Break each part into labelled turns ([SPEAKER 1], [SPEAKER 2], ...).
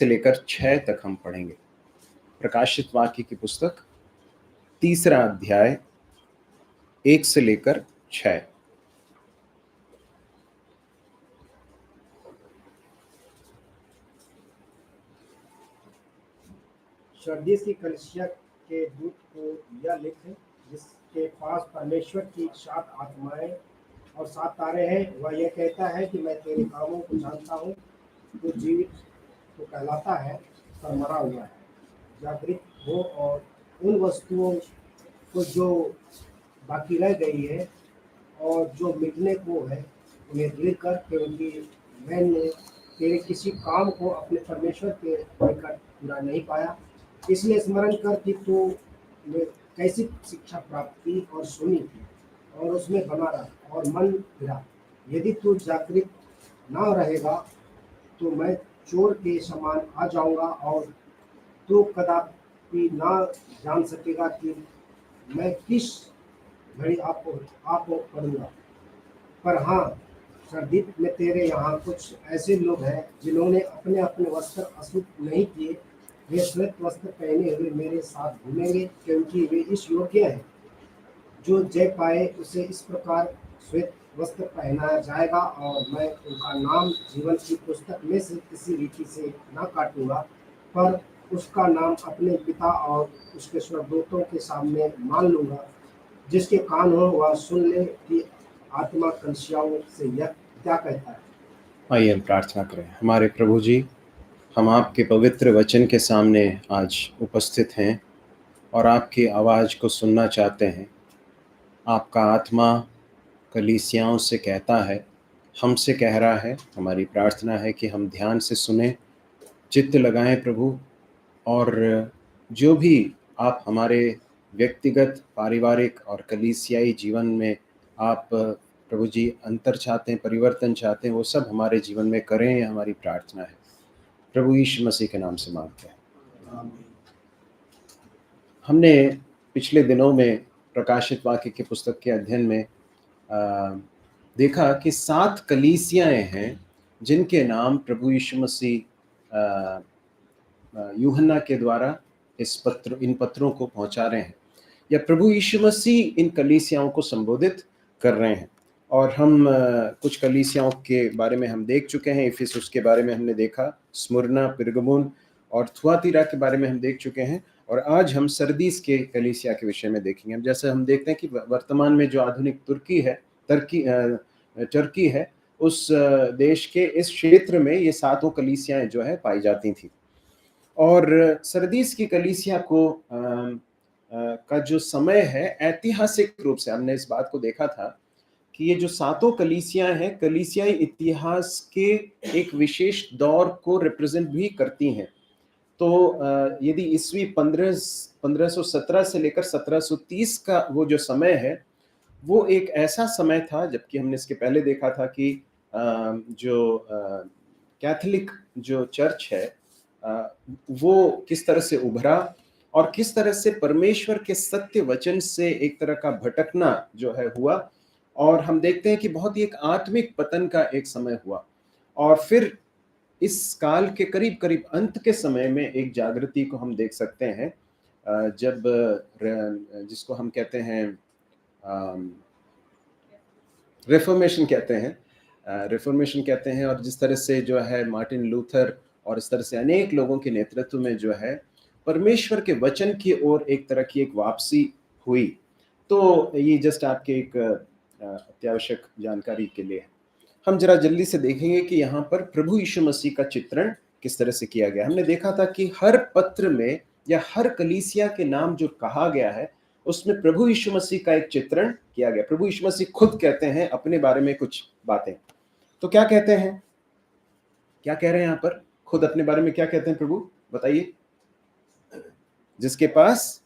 [SPEAKER 1] से लेकर 6 तक हम पढ़ेंगे। प्रकाशित वाक्य की पुस्तक 3 अध्याय 1 से लेकर 6।
[SPEAKER 2] सरदीस की कलीसिया के दूत को यह लिख, जिसके पास परमेश्वर की 7 आत्माएं और 7 तारे हैं। वह यह कहता है कि मैं तेरे कामों को जानता हूँ। तू जीवित तो कहलाता है, पर मरा हुआ है। जागृत हो और उन वस्तुओं को जो बाकी रह गई है और जो मिटने को है उन्हें दृढ़ कर, क्योंकि मैंने तेरे किसी काम को अपने परमेश्वर के निकट पूरा नहीं पाया। इसलिए स्मरण कर कि तू ने कैसी शिक्षा प्राप्त की और सुनी थी, और उसमें बना रहा और मन फिरा। यदि तू जागृत न रहेगा तो मैं चोर के समान आ जाऊंगा, और तू कदापि न जान सकेगा कि मैं किस घड़ी आप पढ़ूंगा। पर हाँ, सरदीप में तेरे यहाँ कुछ ऐसे लोग हैं जिन्होंने अपने अपने वस्त्र अशुद्ध नहीं किए। वे श्वेत वस्त्र पहने हुए मेरे साथ घूमेंगे, क्योंकि वे इस योग्य हैं। जो जय पाए उसे इस प्रकार श्वेत वस्त्र पहनाया जाएगा, और मैं उनका नाम जीवन की पुस्तक में से किसी रीति से न काटूंगा, पर उसका नाम अपने पिता और उसके स्वर्गदूतों के सामने मान लूंगा। जिसके कान हो वह सुन ले कि आत्मा कलीसियाओं से यह क्या कहता है।
[SPEAKER 1] आइए हम प्रार्थना करें। हमारे प्रभु जी, हम आपके पवित्र वचन के सामने आज उपस्थित हैं और आपकी आवाज़ को सुनना चाहते हैं। आपका आत्मा कलीसियाओं से कहता है, हमसे कह रहा है। हमारी प्रार्थना है कि हम ध्यान से सुने, चित्त लगाएं प्रभु, और जो भी आप हमारे व्यक्तिगत, पारिवारिक और कलीसियाई जीवन में आप प्रभु जी अंतर चाहते हैं, परिवर्तन चाहते हैं, वो सब हमारे जीवन में करें, ये हमारी प्रार्थना है। प्रभु यीशु मसीह के नाम से मांगते हैं। हमने पिछले दिनों में प्रकाशित वाक्य की पुस्तक के अध्ययन में देखा कि 7 कलीसियाएं हैं जिनके नाम प्रभु यीशु मसीह यूहन्ना के द्वारा इन पत्रों को पहुंचा रहे हैं, या प्रभु यीशु मसीह इन कलीसियाओं को संबोधित कर रहे हैं। और हम कुछ कलीसियाओं के बारे में हम देख चुके हैं। इफिसुस के बारे में हमने देखा, स्मुरना, पिरगमुन और थुआतीरा के बारे में हम देख चुके हैं, और आज हम सरदीस के कलीसिया के विषय में देखेंगे। हम जैसे हम देखते हैं कि वर्तमान में जो आधुनिक टर्की है, उस देश के इस क्षेत्र में ये 7 कलीसियाएं जो है पाई जाती थी। और सरदीस की कलीसिया को का जो समय है, ऐतिहासिक रूप से हमने इस बात को देखा था कि ये जो 7 कलीसियां हैं, कलीसियाई इतिहास के एक विशेष दौर को रिप्रेजेंट भी करती हैं। तो यदि ईस्वी 1517 से लेकर 1730 का वो जो समय है, वो एक ऐसा समय था, जबकि हमने इसके पहले देखा था कि जो कैथोलिक जो चर्च है वो किस तरह से उभरा और किस तरह से परमेश्वर के सत्य वचन से एक तरह का भटकना जो है हुआ। और हम देखते हैं कि बहुत ही एक आत्मिक पतन का एक समय हुआ, और फिर इस काल के करीब करीब अंत के समय में एक जागृति को हम देख सकते हैं, जब जिसको हम कहते हैं रिफॉर्मेशन कहते हैं, और जिस तरह से जो है मार्टिन लूथर और इस तरह से अनेक लोगों के नेतृत्व में जो है परमेश्वर के वचन की ओर एक तरह की एक वापसी हुई। तो ये जस्ट आपके एक अत्यावश्यक जानकारी के लिए हम जरा जल्दी से देखेंगे कि यहाँ पर प्रभु यीशु मसीह का चित्रण किस तरह से किया गया। हमने देखा था कि हर पत्र में या हर कलीसिया के नाम जो कहा गया है, उसमें प्रभु यीशु मसीह का एक चित्रण किया गया। प्रभु यीशु मसीह खुद कहते हैं अपने बारे में कुछ बातें। तो क्या कहते हैं, क्या कह रहे हैं यहाँ पर? खुद अपने बारे में क्या कहते हैं प्रभु, बताइए। जिसके पास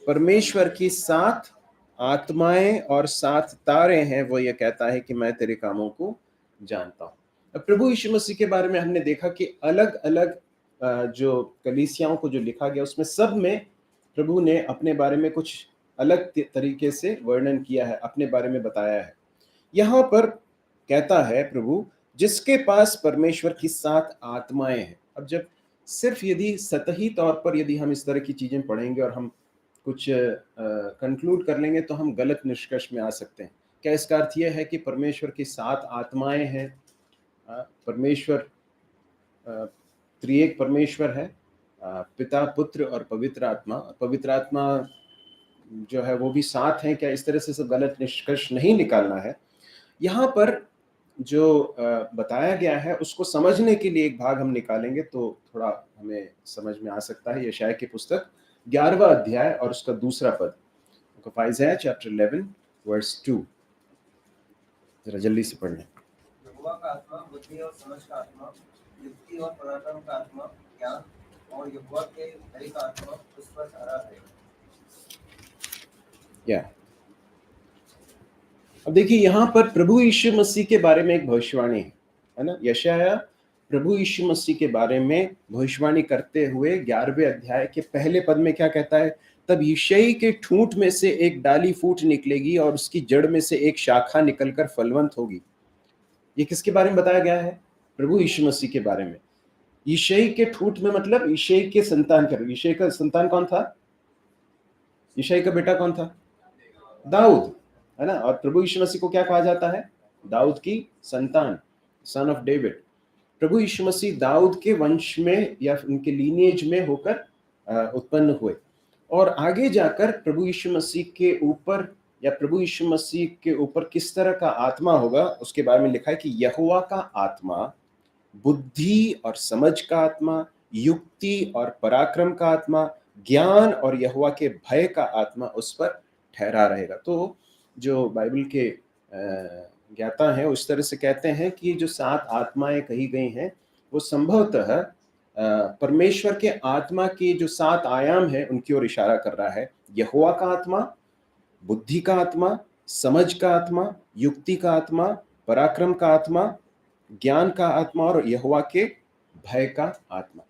[SPEAKER 1] परमेश्वर की 7 आत्माएं और 7 तारे हैं, वो ये कहता है कि मैं तेरे कामों को जानता हूं। अब प्रभु यीशु मसीह के बारे में हमने देखा कि अलग अलग जो कलीसियाओं को जो लिखा गया, उसमें सब में प्रभु ने अपने बारे में कुछ अलग तरीके से वर्णन किया है, अपने बारे में बताया है। यहाँ पर कहता है प्रभु, जिसके पास परमेश्वर की 7 आत्माएं हैं। अब जब सिर्फ यदि सतही तौर पर यदि हम इस तरह की चीज़ें पढ़ेंगे और हम कुछ कंक्लूड कर लेंगे तो हम गलत निष्कर्ष में आ सकते हैं। क्या इसका अर्थ ये है कि परमेश्वर की 7 आत्माएँ हैं? परमेश्वर त्रिएक परमेश्वर है, पिता, पुत्र और पवित्र आत्मा। पवित्र आत्मा जो है वो भी 7 हैं, क्या इस तरह से सब गलत निष्कर्ष नहीं निकालना है। यहाँ पर जो बताया गया है उसको समझने के लिए एक भाग हम निकालेंगे तो थोड़ा हमें समझ में आ सकता है। यशायाह की पुस्तक 11वां अध्याय और उसका दूसरा पद, आइज़ाया चैप्टर 11 वर्स 2, जरा जल्दी से पढ़ लें।
[SPEAKER 3] यहोवा का आत्मा बुद्धि और समझ का आत्मा, युक्ति और पराक्रम का आत्मा, ज्ञान और यहोवा के भय का आत्मा उस पर ठहरा है।
[SPEAKER 1] या अब देखिए यहाँ पर प्रभु यीशु मसीह के बारे में एक भविष्यवाणी है ना। यशायाह प्रभु यीशु मसीह के बारे में भविष्यवाणी करते हुए 11वें अध्याय के पहले पद में क्या कहता है? तब यिशै के ठूंठ में से एक डाली फूट निकलेगी और उसकी जड़ में से एक शाखा निकलकर फलवंत होगी। ये किसके बारे में बताया गया है? प्रभु यीशु मसीह के बारे में। यिशै के ठूंठ में मतलब यिशै के संतान का। यिशै का संतान कौन था? यिशै का बेटा कौन था? दाऊद, है ना। और प्रभु यीशु मसीह को क्या कहा जाता है? दाऊद की संतान, सन ऑफ डेविड। प्रभु यीशु मसीह दाऊद के वंश में या उनके लीनिएज में होकर उत्पन्न हुए और आगे जाकर प्रभु यीशु मसीह के ऊपर या प्रभु यीशु मसीह के ऊपर किस तरह का आत्मा होगा उसके बारे में लिखा है कि यहोवा का आत्मा बुद्धि और समझ का आत्मा, युक्ति और पराक्रम का आत्मा, ज्ञान और यहोवा के भय का आत्मा उस पर ठहरा रहेगा। तो जो बाइबल के ज्ञाता हैं उस तरह से कहते हैं कि जो 7 आत्माएं कही गई हैं वो संभवतः परमेश्वर के आत्मा के जो 7 आयाम हैं उनकी ओर इशारा कर रहा है। यहोवा का आत्मा, बुद्धि का आत्मा, समझ का आत्मा, युक्ति का आत्मा, पराक्रम का आत्मा, ज्ञान का आत्मा और यहोवा के भय का आत्मा।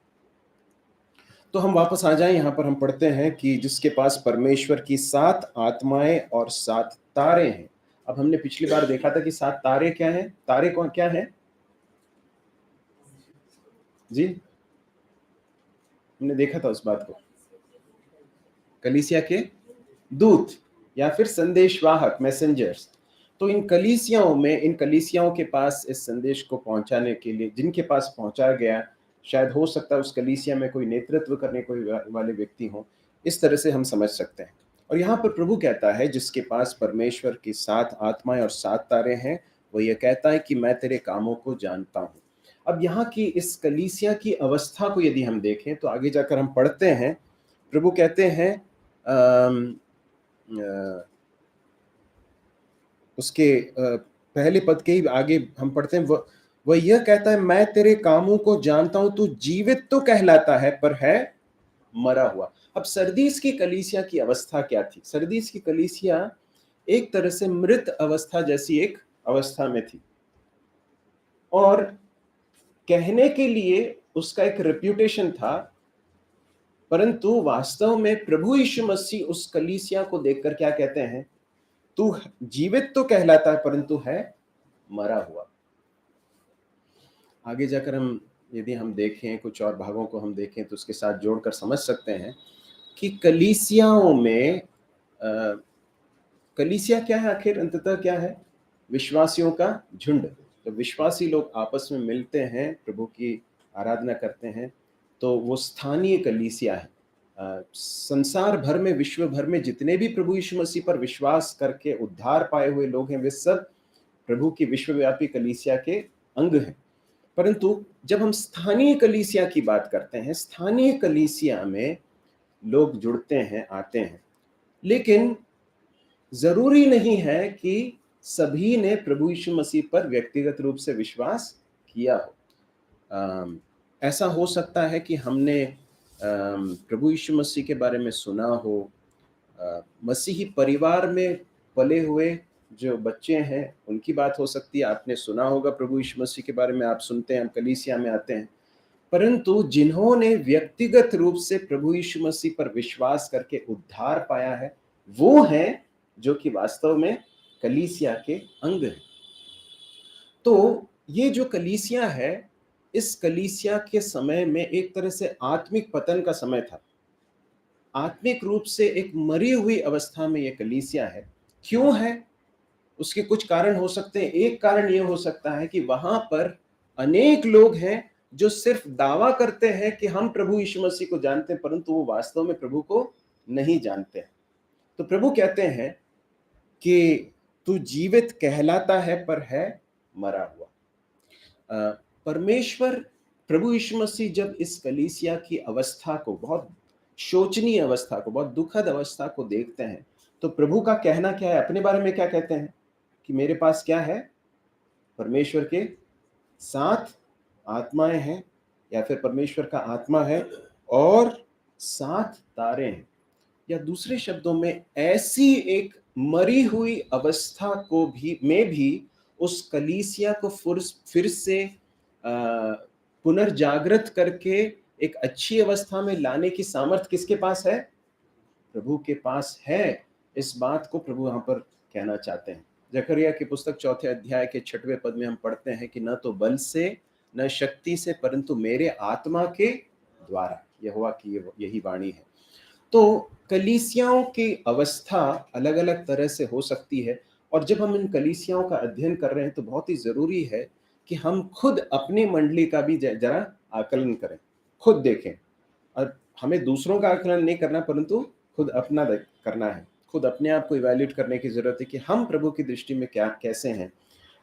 [SPEAKER 1] तो हम वापस आ जाएं, यहाँ पर हम पढ़ते हैं कि जिसके पास परमेश्वर की 7 आत्माएं और 7 तारे हैं। अब हमने पिछली बार देखा था कि 7 तारे क्या हैं? तारे कौन क्या हैं जी? हमने देखा था उस बात को। कलीसिया के दूत या फिर संदेशवाहक, मैसेंजर्स। तो इन कलीसियाओं के पास इस संदेश को पहुंचाने के लिए जिनके पास पहुंचाया गया, शायद हो सकता है उस कलीसिया में कोई नेतृत्व करने कोई वाले व्यक्ति हो। इस तरह से हम समझ सकते हैं। और यहाँ पर प्रभु कहता है जिसके पास परमेश्वर की 7 आत्माएं और 7 तारे हैं वो ये कहता है कि मैं तेरे कामों को जानता हूँ। अब यहाँ की इस कलीसिया की अवस्था को यदि हम देखें तो आगे जाकर हम पढ़ते हैं, प्रभु कहते हैं उसके पहले पद के ही आगे हम पढ़ते हैं, वह यह कहता है मैं तेरे कामों को जानता हूं, तू जीवित तो कहलाता है पर है मरा हुआ। अब सरदीस की कलीसिया की अवस्था क्या थी? सरदीस की कलीसिया एक तरह से मृत अवस्था जैसी एक अवस्था में थी और कहने के लिए उसका एक रेप्यूटेशन था, परंतु वास्तव में प्रभु यीशु मसीह उस कलीसिया को देखकर क्या कहते हैं? तू जीवित तो कहलाता है परंतु है मरा हुआ। आगे जाकर हम यदि हम देखें कुछ और भागों को हम देखें तो उसके साथ जोड़कर समझ सकते हैं कि कलीसियाओं में कलीसिया क्या है? आखिर अंततः क्या है? विश्वासियों का झुंड। तो विश्वासी लोग आपस में मिलते हैं, प्रभु की आराधना करते हैं, तो वो स्थानीय कलीसिया है। संसार भर में, विश्व भर में जितने भी प्रभु यीशु मसीह पर विश्वास करके उद्धार पाए हुए लोग हैं वे सब प्रभु की विश्वव्यापी कलीसिया के अंग हैं। परंतु जब हम स्थानीय कलीसिया की बात करते हैं, स्थानीय कलीसिया में लोग जुड़ते हैं, आते हैं, लेकिन जरूरी नहीं है कि सभी ने प्रभु यीशु मसीह पर व्यक्तिगत रूप से विश्वास किया हो। ऐसा हो सकता है कि हमने प्रभु यीशु मसीह के बारे में सुना हो, मसीही परिवार में पले हुए जो बच्चे हैं उनकी बात हो सकती है, आपने सुना होगा प्रभु यीशु मसीह के बारे में, आप सुनते हैं, हम कलीसिया में आते हैं, परंतु जिन्होंने व्यक्तिगत रूप से प्रभु यीशु मसीह पर विश्वास करके उद्धार पाया है वो हैं जो कि वास्तव में कलीसिया के अंग हैं। तो ये जो कलीसिया है इस कलीसिया के समय में एक तरह से आत्मिक पतन का समय था। आत्मिक रूप से एक मरी हुई अवस्था में ये कलीसिया है। क्यों है? उसके कुछ कारण हो सकते हैं। एक कारण ये हो सकता है कि वहां पर अनेक लोग हैं जो सिर्फ दावा करते हैं कि हम प्रभु यीशु मसीह को जानते हैं, परंतु वो वास्तव में प्रभु को नहीं जानते हैं। तो प्रभु कहते हैं कि तू जीवित कहलाता है पर है मरा हुआ। परमेश्वर प्रभु यीशु मसीह जब इस कलीसिया की अवस्था को, बहुत शोचनीय अवस्था को, बहुत दुखद अवस्था को देखते हैं, तो प्रभु का कहना क्या है? अपने बारे में क्या कहते हैं कि मेरे पास क्या है? परमेश्वर के 7 आत्माएं हैं, या फिर परमेश्वर का आत्मा है और 7 तारे हैं। या दूसरे शब्दों में, ऐसी एक मरी हुई अवस्था को भी उस कलीसिया को फिर से पुनर्जागृत करके एक अच्छी अवस्था में लाने की सामर्थ किसके पास है? प्रभु के पास है। इस बात को प्रभु यहाँ पर कहना चाहते हैं। जकरिया की पुस्तक 4 अध्याय के 6वें पद में हम पढ़ते हैं कि न तो बल से न शक्ति से, परंतु मेरे आत्मा के द्वारा, यहोवा की यही वाणी है। तो कलीसियाओं की अवस्था अलग अलग तरह से हो सकती है, और जब हम इन कलीसियाओं का अध्ययन कर रहे हैं तो बहुत ही जरूरी है कि हम खुद अपनी मंडली का भी जरा आकलन करें, खुद देखें। और हमें दूसरों का आकलन नहीं करना, परंतु खुद अपना करना है। खुद अपने आप को इवैल्यूएट करने की जरूरत है कि हम प्रभु की दृष्टि में क्या कैसे हैं।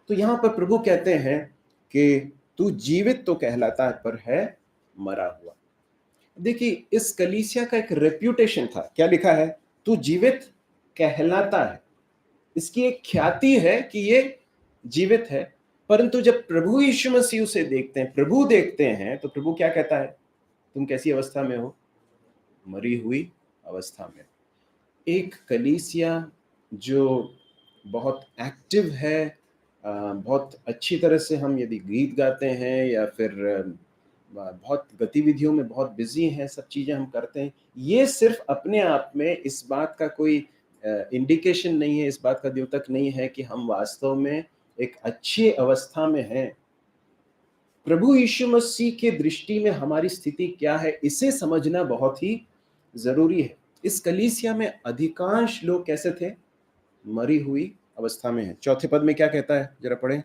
[SPEAKER 1] तो यहाँ पर प्रभु कहते हैं कि तू जीवित तो कहलाता है पर है मरा हुआ। देखिए, इस कलीसिया का एक रेप्यूटेशन था। क्या लिखा है? तू जीवित कहलाता है। इसकी एक ख्याति है कि ये जीवित है, परंतु जब प्रभु यीशु मसीह उसे देखते हैं, प्रभु देखते हैं, तो प्रभु क्या कहता है? तुम कैसी अवस्था में हो? मरी हुई अवस्था में। एक कलीसिया जो बहुत एक्टिव है, बहुत अच्छी तरह से हम यदि गीत गाते हैं या फिर बहुत गतिविधियों में बहुत बिजी हैं, सब चीज़ें हम करते हैं, ये सिर्फ अपने आप में इस बात का कोई इंडिकेशन नहीं है, इस बात का द्योतक नहीं है कि हम वास्तव में एक अच्छी अवस्था में हैं। प्रभु यीशु मसीह के दृष्टि में हमारी स्थिति क्या है, इसे समझना बहुत ही जरूरी है। इस कलीसिया में अधिकांश लोग कैसे थे? मरी हुई अवस्था में है। 4 पद में क्या कहता है, जरा पढ़ें।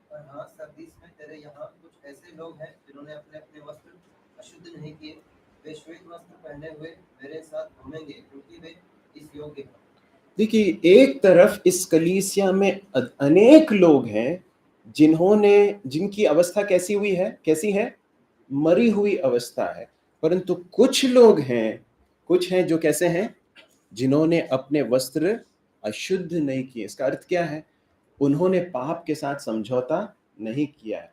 [SPEAKER 3] पर हाँ, सर्दीस में तेरे यहाँ कुछ ऐसे लोग हैं जिन्होंने अपने अपने वस्त्र अशुद्ध नहीं किए। वे श्वेत वस्त्र पहने हुए मेरे साथ घूमेंगे, क्योंकि वे इस योग्य हैं। देखिए,
[SPEAKER 1] एक तरफ इस कलीसिया में अनेक लोग हैं जिनकी अवस्था कैसी हुई है? कैसी है? मरी हुई अवस्था है। परंतु कुछ लोग हैं, कुछ हैं जो कैसे हैं? जिन्होंने अपने वस्त्र अशुद्ध नहीं किए। इसका अर्थ क्या है? उन्होंने पाप के साथ समझौता नहीं किया है।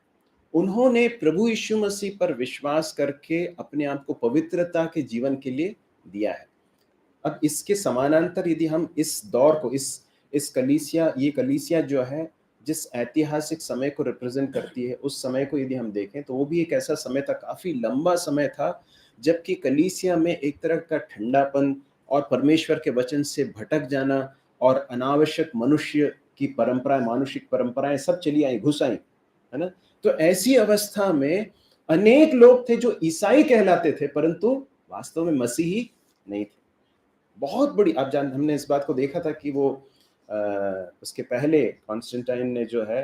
[SPEAKER 1] उन्होंने प्रभु यीशु मसीह पर विश्वास करके अपने आप को पवित्रता के जीवन के लिए दिया है। अब इसके समानांतर यदि हम इस दौर को, इस कलीसिया, ये कलीसिया जो है जिस ऐतिहासिक समय को रिप्रेजेंट करती है, उस समय को यदि हम देखें तो वो भी एक ऐसा समय था, काफी लंबा समय था, जबकि कलीसिया में एक तरह का ठंडापन और परमेश्वर के वचन से भटक जाना और अनावश्यक मनुष्य की परंपराएं, मानुषिक परंपराएं सब चली आई, घुस आई, है ना। तो ऐसी अवस्था में अनेक लोग थे जो ईसाई कहलाते थे, परंतु वास्तव में मसीही नहीं थे। बहुत बड़ी, आप हमने इस बात को देखा था कि वो उसके पहले कॉन्स्टेंटाइन ने जो है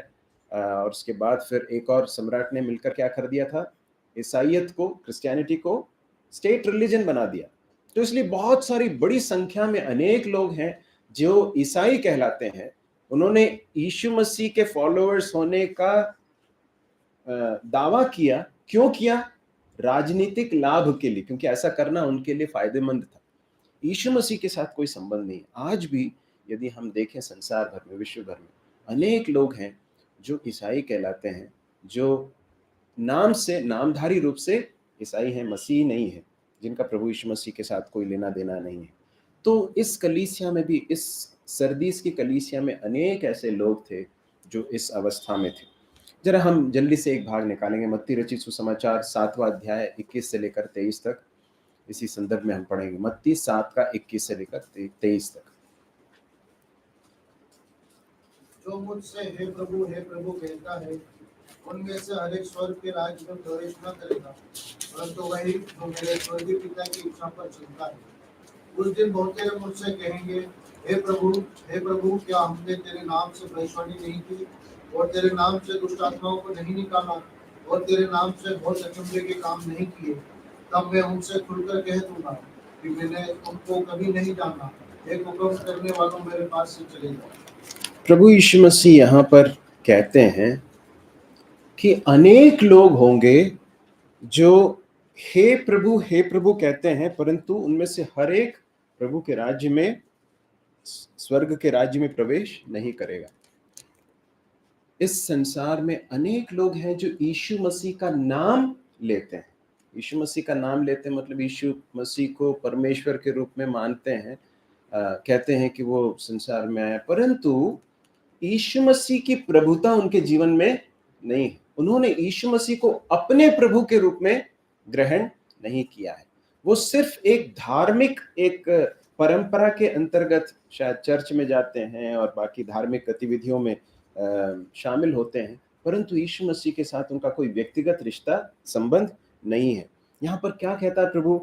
[SPEAKER 1] और उसके बाद फिर एक और सम्राट ने मिलकर क्या कर दिया था? ईसाइयत को, क्रिश्चियनिटी को स्टेट रिलीजन बना दिया। तो इसलिए बहुत सारी बड़ी संख्या में अनेक लोग हैं जो ईसाई कहलाते हैं। उन्होंने यीशु मसीह के फॉलोअर्स होने का दावा किया। क्यों किया? राजनीतिक लाभ के लिए, क्योंकि ऐसा करना उनके लिए फायदेमंद था। यीशु मसीह के साथ कोई संबंध नहीं। आज भी यदि हम देखें संसार भर में, विश्व भर में अनेक लोग हैं जो ईसाई कहलाते हैं, जो नाम से, नामधारी रूप से ईसाई हैं, मसीह नहीं है, जिनका प्रभु यीशु मसीह के साथ कोई लेना देना नहीं है। तो इस कलीसिया में भी, इस सरदीस की कलीसिया में अनेक ऐसे लोग थे जो इस अवस्था में थे। जरा हम जल्दी से एक भाग निकालेंगे, मत्ती रचित सुसमाचार 7वां अध्याय 21 से लेकर 23 तक। इसी संदर्भ में हम पढ़ेंगे मत्ती 7 का 21 से लेकर 23 तक।
[SPEAKER 4] जो मुझसे हे प्रभु कहता है, उनमें से हर एक स्वर्ग के राज्य में प्रवेश न करेगा, परंतु वही जो मेरे स्वर्गीय पिता की इच्छा पर चलता है। उस दिन बहुत से मुझसे कहेंगे, हे प्रभु, क्या हमने तेरे नाम से भविष्यवाणी नहीं की, और तेरे नाम से दुष्ट आत्माओं को नहीं निकाला, और तेरे नाम से बहुत अचंभे के काम नहीं किए? तब मैं उनसे खुलकर कह दूंगा कि मैंने तुमको कभी नहीं जाना। एक हुक्म करने वालों मेरे पास से चले जाओ।
[SPEAKER 1] प्रभु यीशु मसीह यहाँ पर कहते हैं कि अनेक लोग होंगे जो हे प्रभु कहते हैं, परंतु उनमें से हर एक प्रभु के राज्य में, स्वर्ग के राज्य में प्रवेश नहीं करेगा। इस संसार में अनेक लोग हैं जो यीशु मसीह का नाम लेते हैं। यीशु मसीह का नाम लेते हैं मतलब यीशु मसीह को परमेश्वर के रूप में मानते हैं, कहते हैं कि वो संसार में आया, परंतु यीशु मसीह की प्रभुता उनके जीवन में नहीं है। उन्होंने यीशु मसीह को अपने प्रभु के रूप में ग्रहण नहीं किया है। वो सिर्फ एक धार्मिक एक परंपरा के अंतर्गत शायद चर्च में जाते हैं और बाकी धार्मिक गतिविधियों में शामिल होते हैं, परंतु यीशु मसीह के साथ उनका कोई व्यक्तिगत रिश्ता संबंध नहीं है। यहाँ पर क्या कहता है प्रभु?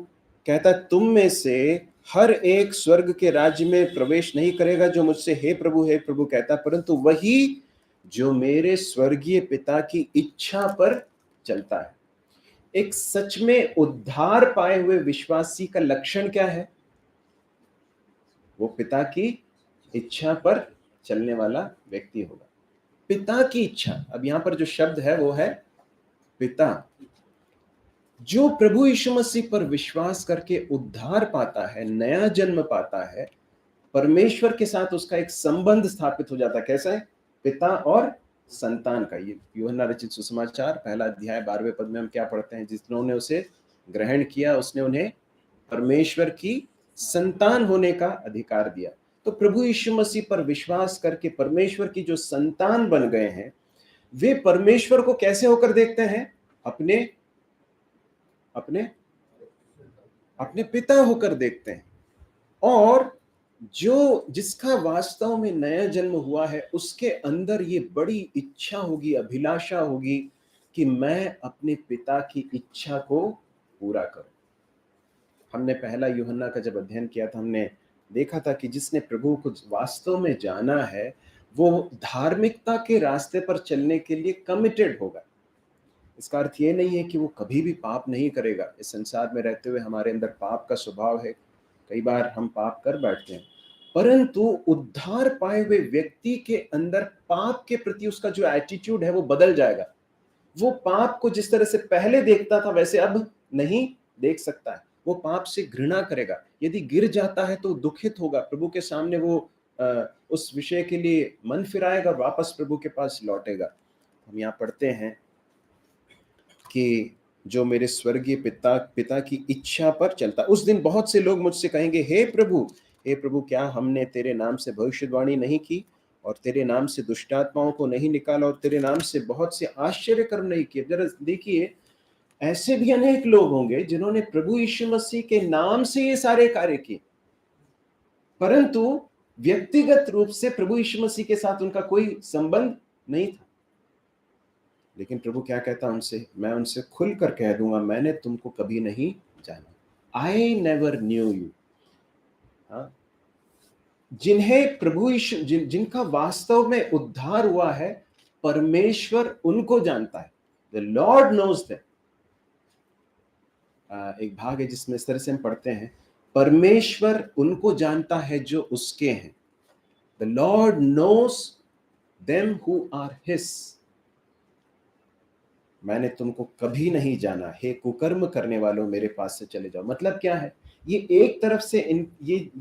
[SPEAKER 1] कहता है तुम में से हर एक स्वर्ग के राज्य में प्रवेश नहीं करेगा जो मुझसे हे प्रभु कहता, परंतु वही जो मेरे स्वर्गीय पिता की इच्छा पर चलता है। एक सच में उद्धार पाए हुए विश्वासी का लक्षण क्या है? वो पिता की इच्छा पर चलने वाला व्यक्ति होगा। पिता की इच्छा, अब यहां पर जो शब्द है वो है पिता। जो प्रभु यीशु मसीह पर विश्वास करके उद्धार पाता है, नया जन्म पाता है, परमेश्वर के साथ उसका एक संबंध स्थापित हो जाता है। कैसा है? पिता और संतान का। ये यूहन्ना रचित सुसमाचार पहला अध्याय 12वें पद में हम क्या पढ़ते हैं? जिन्होंने उसे ग्रहण किया उसने उन्हें परमेश्वर की संतान होने का अधिकार दिया। तो प्रभु यीशु मसीह पर विश्वास करके परमेश्वर की जो संतान बन गए हैं, वे परमेश्वर को कैसे होकर देखते हैं? अपने अपने अपने पिता होकर देखते हैं। और जो जिसका वास्तव में नया जन्म हुआ है, उसके अंदर ये बड़ी इच्छा होगी, अभिलाषा होगी कि मैं अपने पिता की इच्छा को पूरा करूं। हमने पहला यूहन्ना का जब अध्ययन किया था, हमने देखा था कि जिसने प्रभु को वास्तव में जाना है, वो धार्मिकता के रास्ते पर चलने के लिए कमिटेड होगा। इसका अर्थ ये नहीं है कि वो कभी भी पाप नहीं करेगा। इस संसार में रहते हुए हमारे अंदर पाप का स्वभाव है, कई बार हम पाप कर बैठते हैं, परंतु उद्धार पाए हुए व्यक्ति के अंदर पाप के प्रति उसका जो एटीट्यूड है वो बदल जाएगा। वो पाप को जिस तरह से पहले देखता था वैसे अब नहीं देख सकता है। वो पाप से घृणा करेगा। यदि गिर जाता है तो दुखित होगा, प्रभु के सामने वो उस विषय के लिए मन फिराएगा, वापस प्रभु के पास लौटेगा। हम यहाँ पढ़ते हैं कि जो मेरे स्वर्गीय पिता की इच्छा पर चलता। उस दिन बहुत से लोग मुझसे कहेंगे, हे प्रभु, क्या हमने तेरे नाम से भविष्यवाणी नहीं की, और तेरे नाम से दुष्ट आत्माओं को नहीं निकाला, और तेरे नाम से बहुत से आश्चर्य कर्म नहीं किए? जरा देखिए, ऐसे भी अनेक लोग होंगे जिन्होंने प्रभु यीशु मसीह के नाम से ये सारे कार्य किए, परंतु व्यक्तिगत रूप से प्रभु यीशु मसीह के साथ उनका कोई संबंध नहीं था। लेकिन प्रभु क्या कहता उनसे? मैं उनसे खुलकर कह दूंगा, मैंने तुमको कभी नहीं जाना। I never knew you. हाँ, जिन्हें प्रभु यीशु जिनका वास्तव में उद्धार हुआ है, परमेश्वर उनको जानता है। The lord knows them. एक भाग है जिसमें इस तरह से हम पढ़ते हैं, परमेश्वर उनको जानता है जो उसके हैं। The lord knows them who are his. मैंने तुमको कभी नहीं जाना, हे कुकर्म करने वालों, मेरे पास से चले जाओ। मतलब क्या है? ये एक तरफ से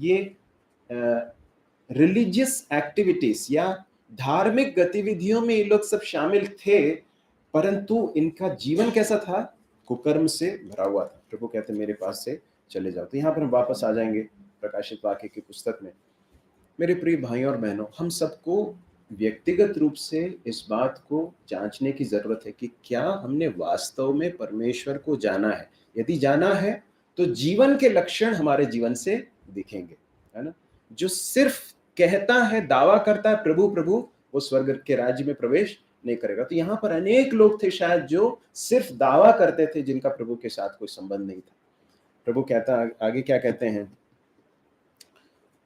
[SPEAKER 1] ये रिलीजियस एक्टिविटीज या धार्मिक गतिविधियों में ये लोग सब शामिल थे, परंतु इनका जीवन कैसा था? कुकर्म से भरा हुआ था। प्रभु कहते मेरे पास से चले जाओ। तो यहाँ पर हम वापस आ जाएंगे प्रकाशित वाक्य की पुस्तक में। मेरे प्रिय भाइयों और बहनों, हम सबको व्यक्तिगत रूप से इस बात को जांचने की जरूरत है कि क्या हमने वास्तव में परमेश्वर को जाना है। यदि जाना है तो जीवन के लक्षण हमारे जीवन से दिखेंगे, है ना? जो सिर्फ कहता है, दावा करता है प्रभु प्रभु, वो स्वर्ग के राज्य में प्रवेश नहीं करेगा। तो यहाँ पर अनेक लोग थे शायद जो सिर्फ दावा करते थे, जिनका प्रभु के साथ कोई संबंध नहीं था। प्रभु कहता आगे क्या कहते हैं,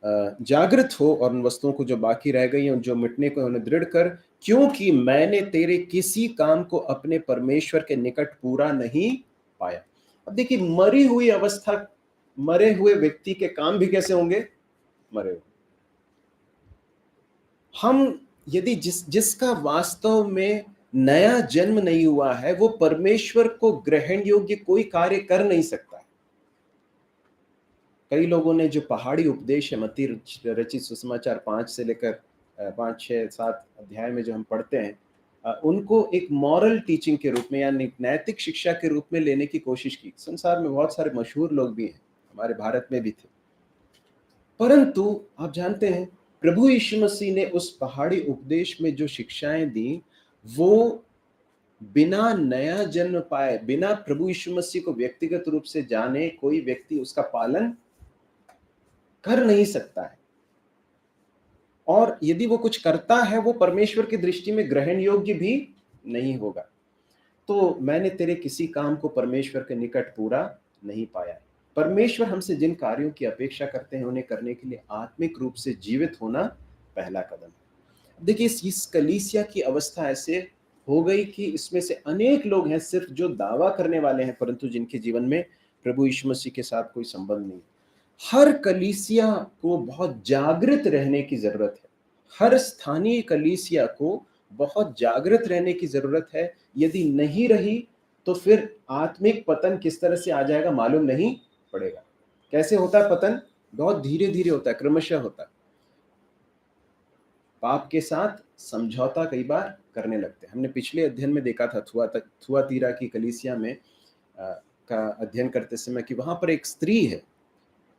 [SPEAKER 1] जागृत हो और उन वस्तुओं को जो बाकी रह गई हैं, जो मिटने को उन्हें दृढ़ कर, क्योंकि मैंने तेरे किसी काम को अपने परमेश्वर के निकट पूरा नहीं पाया। अब देखिए, मरी हुई अवस्था, मरे हुए व्यक्ति के काम भी कैसे होंगे? मरे हुए। हम यदि जिसका वास्तव में नया जन्म नहीं हुआ है, वो परमेश्वर को ग्रहण योग्य कोई कार्य कर नहीं सकता। कई लोगों ने जो पहाड़ी उपदेश है, मत्ती रचित सुसमाचार 5 से लेकर 5, 6, 7 अध्याय में जो हम पढ़ते हैं, उनको एक मॉरल टीचिंग के रूप में या नैतिक शिक्षा के रूप में लेने की कोशिश की। संसार में बहुत सारे मशहूर लोग भी हैं, हमारे भारत में भी थे। परंतु आप जानते हैं, प्रभु यीशु मसीह ने उस पहाड़ी उपदेश में जो शिक्षाएं दी, वो बिना नया जन्म पाए, बिना प्रभु यीशु मसीह को व्यक्तिगत रूप से जाने, कोई व्यक्ति उसका पालन कर नहीं सकता है। और यदि वो कुछ करता है, वो परमेश्वर की दृष्टि में ग्रहण योग्य भी नहीं होगा। तो मैंने तेरे किसी काम को परमेश्वर के निकट पूरा नहीं पाया। परमेश्वर हमसे जिन कार्यों की अपेक्षा करते हैं, उन्हें करने के लिए आत्मिक रूप से जीवित होना पहला कदम है। देखिए, इस कलीसिया की अवस्था ऐसे हो गई कि इसमें से अनेक लोग हैं सिर्फ जो दावा करने वाले हैं, परंतु जिनके जीवन में प्रभु यीशु मसीह के साथ कोई संबंध नहीं। हर कलीसिया को बहुत जागृत रहने की जरूरत है। हर स्थानीय कलीसिया को बहुत जागृत रहने की जरूरत है। यदि नहीं रही तो फिर आत्मिक पतन किस तरह से आ जाएगा मालूम नहीं पड़ेगा। कैसे होता है पतन? बहुत धीरे धीरे होता है, क्रमशः होता है। पाप के साथ समझौता कई बार करने लगते हैं। हमने पिछले अध्ययन में देखा था थुआतीरा की कलीसिया में का अध्ययन करते समय कि वहां पर एक स्त्री है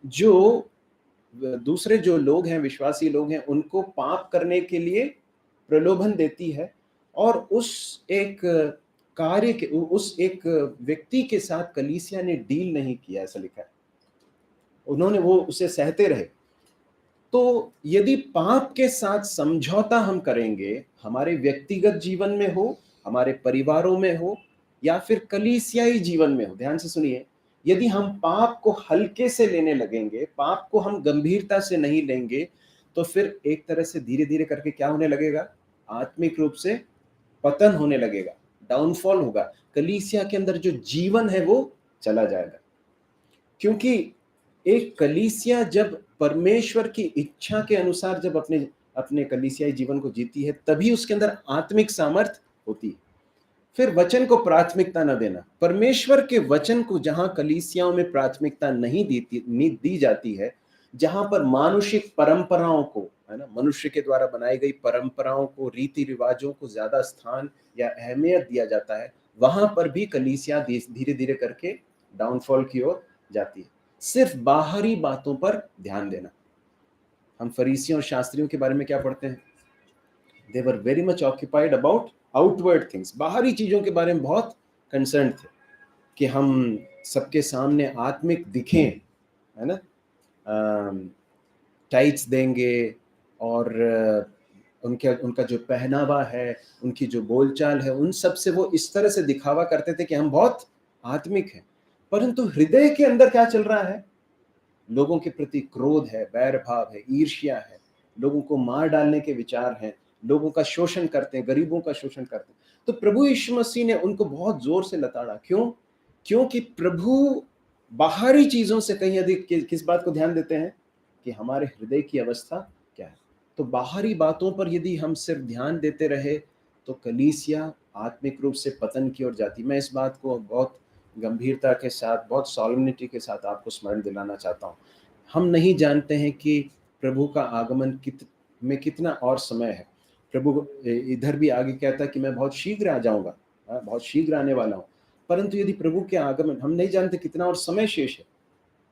[SPEAKER 1] जो दूसरे जो लोग हैं, विश्वासी लोग हैं, उनको पाप करने के लिए प्रलोभन देती है, और उस एक कार्य के, उस एक व्यक्ति के साथ कलीसिया ने डील नहीं किया, ऐसा लिखा है। उन्होंने वो उसे सहते रहे। तो यदि पाप के साथ समझौता हम करेंगे, हमारे व्यक्तिगत जीवन में हो, हमारे परिवारों में हो, या फिर कलीसियाई जीवन में हो, ध्यान से सुनिए, यदि हम पाप को हल्के से लेने लगेंगे, पाप को हम गंभीरता से नहीं लेंगे, तो फिर एक तरह से धीरे धीरे करके क्या होने लगेगा? आत्मिक रूप से पतन होने लगेगा, डाउनफॉल होगा। कलीसिया के अंदर जो जीवन है वो चला जाएगा। क्योंकि एक कलीसिया जब परमेश्वर की इच्छा के अनुसार जब अपने कलीसियाई जीवन को जीती है, तभी उसके अंदर आत्मिक सामर्थ होती है। फिर वचन को प्राथमिकता न देना, परमेश्वर के वचन को जहां कलीसियाओं में प्राथमिकता नहीं दी जाती है, जहां पर मानुषिक परंपराओं को, है ना, मनुष्य के द्वारा बनाई गई परंपराओं को, रीति रिवाजों को ज्यादा स्थान या अहमियत दिया जाता है, वहां पर भी कलीसिया धीरे धीरे करके डाउनफॉल की ओर जाती है। सिर्फ बाहरी बातों पर ध्यान देना। हम फरीसियों और शास्त्रियों के बारे में क्या पढ़ते हैं? They were very much occupied about outward things. बाहरी चीजों के बारे में बहुत कंसर्न थे कि हम सबके सामने आत्मिक दिखें, है ना, टाइट्स देंगे, और उनका जो पहनावा है, उनकी जो बोलचाल है, उन सब से वो इस तरह से दिखावा करते थे कि हम बहुत आत्मिक हैं। परंतु हृदय के अंदर क्या चल रहा है? लोगों के प्रति क्रोध है, बैर भाव है, ईर्ष्या है, लोगों को मार डालने के विचार हैं, लोगों का शोषण करते हैं, गरीबों का शोषण करते हैं। तो प्रभु यीशु मसीह ने उनको बहुत जोर से लताड़ा। क्यों? क्योंकि प्रभु बाहरी चीजों से कहीं अधिक किस बात को ध्यान देते हैं कि हमारे हृदय की अवस्था क्या है। तो बाहरी बातों पर यदि हम सिर्फ ध्यान देते रहे तो कलीसिया आत्मिक रूप से पतन की ओर जाती। मैं इस बात को बहुत गंभीरता के साथ, बहुत सॉलिनिटी के साथ आपको स्मरण दिलाना चाहता हूँ। हम नहीं जानते हैं कि प्रभु का आगमन में कितना और समय है। प्रभु इधर भी आगे कहता है कि मैं बहुत शीघ्र आ जाऊंगा, बहुत शीघ्र आने वाला हूँ। परंतु यदि प्रभु के आगमन, हम नहीं जानते कितना और समय शेष है।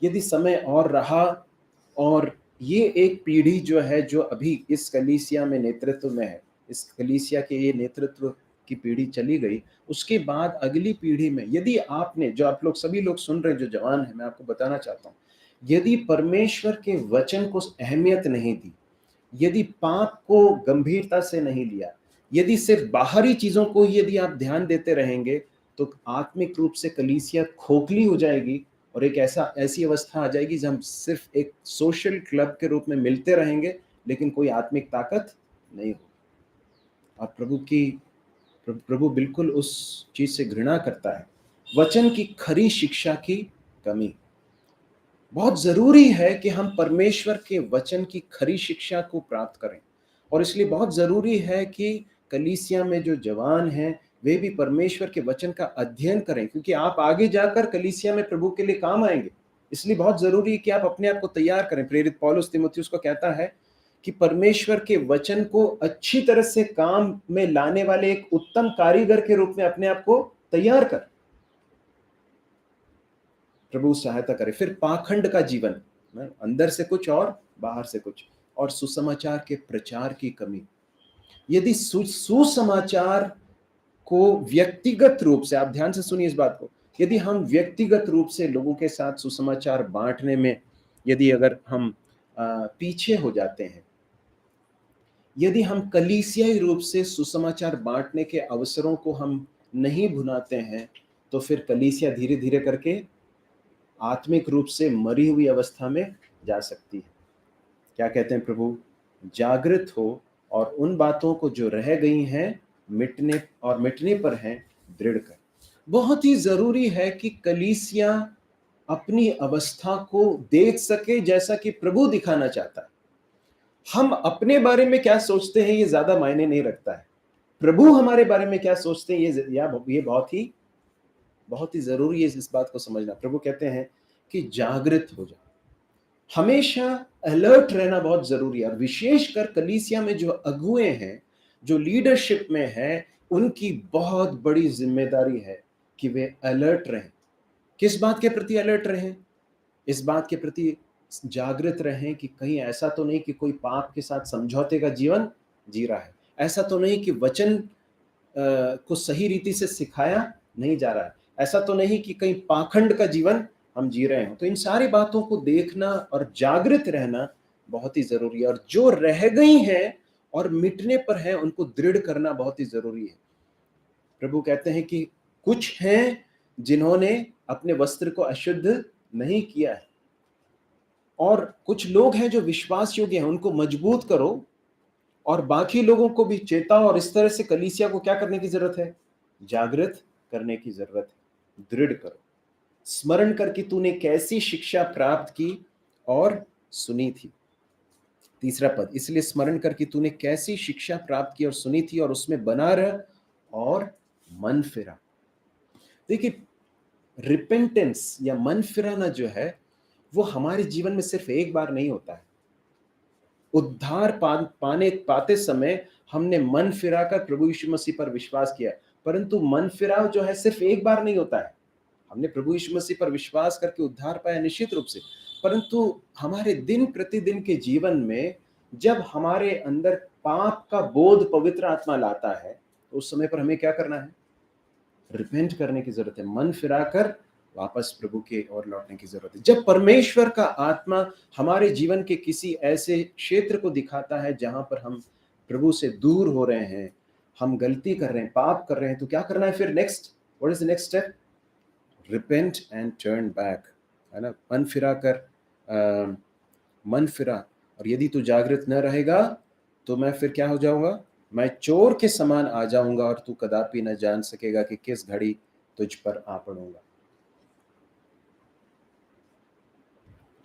[SPEAKER 1] यदि समय और रहा और ये एक पीढ़ी जो है, जो अभी इस कलीसिया में नेतृत्व में है, इस कलीसिया के ये नेतृत्व की पीढ़ी चली गई, उसके बाद अगली पीढ़ी में यदि आपने, जो आप लोग सभी लोग सुन रहे जो जवान हैं, मैं आपको बताना चाहता हूँ, यदि परमेश्वर के वचन को अहमियत नहीं दी, यदि पाप को गंभीरता से नहीं लिया, यदि सिर्फ बाहरी चीजों को ही यदि आप ध्यान देते रहेंगे, तो आत्मिक रूप से कलीसिया खोखली हो जाएगी और एक ऐसी अवस्था आ जाएगी जब हम सिर्फ एक सोशल क्लब के रूप में मिलते रहेंगे, लेकिन कोई आत्मिक ताकत नहीं होगी। और प्रभु बिल्कुल उस चीज से घृणा करता है, वचन की खरी शिक्षा की कमी। बहुत जरूरी है कि हम परमेश्वर के वचन की खरी शिक्षा को प्राप्त करें, और इसलिए बहुत जरूरी है कि कलीसिया में जो जवान हैं वे भी परमेश्वर के वचन का अध्ययन करें, क्योंकि आप आगे जाकर कलीसिया में प्रभु के लिए काम आएंगे। इसलिए बहुत जरूरी है कि आप अपने आप को तैयार करें। प्रेरित पौलुस तीमुथियुस को कहता है कि परमेश्वर के वचन को अच्छी तरह से काम में लाने वाले एक उत्तम कारीगर के रूप में अपने आप को तैयार कर। प्रभु सहायता करे। फिर पाखंड का जीवन, अंदर से कुछ और बाहर से कुछ, और सुसमाचार के प्रचार की कमी। यदि सुसमाचार को व्यक्तिगत रूप से, आप ध्यान से सुनिए इस बात को, यदि हम व्यक्तिगत रूप से लोगों के साथ सुसमाचार बांटने में यदि अगर हम पीछे हो जाते हैं, यदि हम कलीसियाई रूप से सुसमाचार बांटने के अवसरों को हम नहीं भुनाते हैं, तो फिर कलीसिया धीरे धीरे करके आत्मिक रूप से मरी हुई अवस्था में जा सकती है। क्या कहते हैं प्रभु? जागृत हो और उन बातों को जो रह गई हैं मिटने पर हैं दृढ़ कर। बहुत ही जरूरी है कि कलीसिया अपनी अवस्था को देख सके जैसा कि प्रभु दिखाना चाहता है। हम अपने बारे में क्या सोचते हैं ये ज्यादा मायने नहीं रखता है, प्रभु हमारे बारे में क्या सोचते हैं ये बहुत ही जरूरी है इस बात को समझना। प्रभु कहते हैं कि जागृत हो जाओ, हमेशा अलर्ट रहना बहुत जरूरी है। और विशेषकर कलीसिया में जो अगुए हैं, जो लीडरशिप में है, उनकी बहुत बड़ी जिम्मेदारी है कि वे अलर्ट रहें। किस बात के प्रति अलर्ट रहें? इस बात के प्रति जागृत रहें कि कहीं ऐसा तो नहीं कि कोई पाप के साथ समझौते का जीवन जी रहा है, ऐसा तो नहीं कि वचन को सही रीति से सिखाया नहीं जा रहा है, ऐसा तो नहीं कि कहीं पाखंड का जीवन हम जी रहे हैं। तो इन सारी बातों को देखना और जागृत रहना बहुत ही जरूरी है। और जो रह गई हैं और मिटने पर हैं उनको दृढ़ करना बहुत ही जरूरी है। प्रभु कहते हैं कि कुछ हैं जिन्होंने अपने वस्त्र को अशुद्ध नहीं किया है, और कुछ लोग हैं जो विश्वास योग्य हैं, उनको मजबूत करो और बाकी लोगों को भी चेताओ। और इस तरह से कलीसिया को क्या करने की जरूरत है? जागृत करने की जरूरत है। दृढ़ करो, स्मरण कर कि तूने कैसी शिक्षा प्राप्त की और सुनी थी। तीसरा पद, इसलिए स्मरण कर कि तूने कैसी शिक्षा प्राप्त की और सुनी थी और उसमें बना रह और मन फिरा। देखिए, रिपेंटेंस या मन फिराना जो है वो हमारे जीवन में सिर्फ एक बार नहीं होता है। उद्धार पाते समय हमने मन फिराकर प्रभु यीशु मसीह पर विश्वास किया, परंतु मन फिराव जो है सिर्फ एक बार नहीं होता है। हमने प्रभु यीशु मसीह पर विश्वास करके उद्धार पाया निश्चित रूप से, परंतु हमारे दिन प्रतिदिन के जीवन में जब हमारे अंदर पाप का बोध पवित्र आत्मा लाता है, तो उस समय पर हमें क्या करना है? रिपेंट करने की जरूरत है, मन फिराकर वापस प्रभु के ओर लौटने की जरूरत है। जब परमेश्वर का आत्मा हमारे जीवन के किसी ऐसे क्षेत्र को दिखाता है जहां पर हम प्रभु से दूर हो रहे हैं, हम गलती कर रहे हैं, पाप कर रहे हैं, तो क्या करना है फिर? Next, what is the next step? Repent and turn back, है ना? मन फिरा। और यदि तू जागृत न रहेगा तो मैं फिर क्या हो जाऊंगा? मैं चोर के समान आ जाऊंगा और तू कदापि न जान सकेगा कि किस घड़ी तुझ पर आ पड़ूंगा।